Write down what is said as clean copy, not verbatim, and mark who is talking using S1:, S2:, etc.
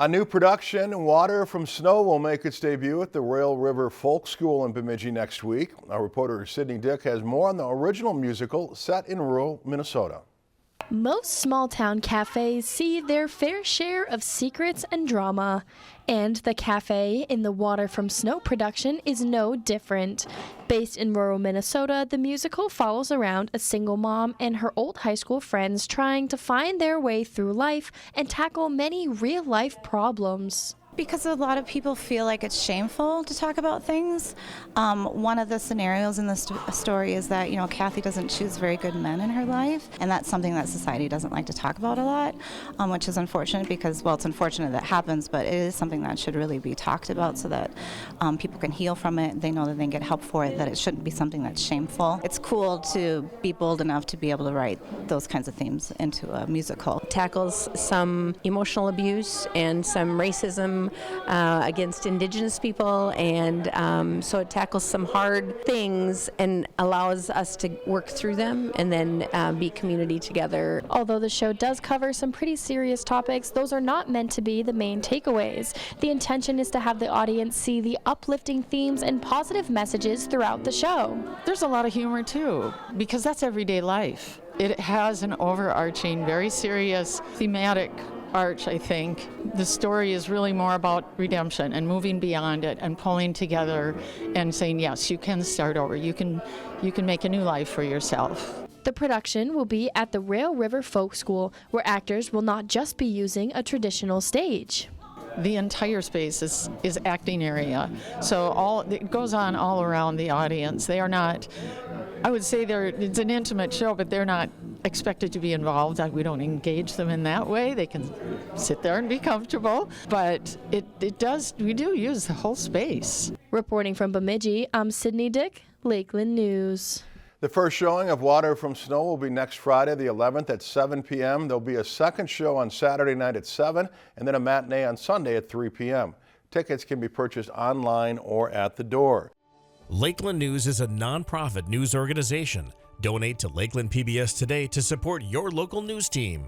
S1: A new production, Water from Snow, will make its debut at the Rail River Folk School in Bemidji next week. Our reporter Sydney Dick has more on the original musical set in rural Minnesota.
S2: Most small-town cafes see their fair share of secrets and drama, and the cafe in the Water from Snow production is no different. Based in rural Minnesota, the musical follows around a single mom and her old high school friends trying to find their way through life and tackle many real-life problems.
S3: Because a lot of people feel like it's shameful to talk about things. One of the scenarios in the story is that, Kathy doesn't choose very good men in her life, and that's something that society doesn't like to talk about a lot, which is unfortunate because, well, it's unfortunate that happens, but it is something that should really be talked about so that people can heal from it. They know that they can get help for it, that it shouldn't be something that's shameful. It's cool to be bold enough to be able to write those kinds of themes into a musical.
S4: It tackles some emotional abuse and some racism against Indigenous people, and so it tackles some hard things and allows us to work through them and then be community together.
S2: Although the show does cover some pretty serious topics, those are not meant to be the main takeaways. The intention is to have the audience see the uplifting themes and positive messages throughout the show.
S5: There's a lot of humor too, because that's everyday life. It has an overarching, very serious, thematic arch, I think. The story is really more about redemption and moving beyond it and pulling together and saying, yes, you can start over. You can make a new life for yourself.
S2: The production will be at the Rail River Folk School, where actors will not just be using a traditional stage.
S5: The entire space is acting area, so it goes on all around the audience. They are not, I would say it's an intimate show, but they're not expected to be involved. We don't engage them in that way. They can sit there and be comfortable, but we do use the whole space.
S2: Reporting from Bemidji, I'm Sydney Dick, Lakeland News.
S1: The first showing of Water from Snow will be next Friday, the 11th at 7 p.m. There'll be a second show on Saturday night at 7 and then a matinee on Sunday at 3 p.m. Tickets can be purchased online or at the door.
S6: Lakeland News is a nonprofit news organization. Donate to Lakeland PBS today to support your local news team.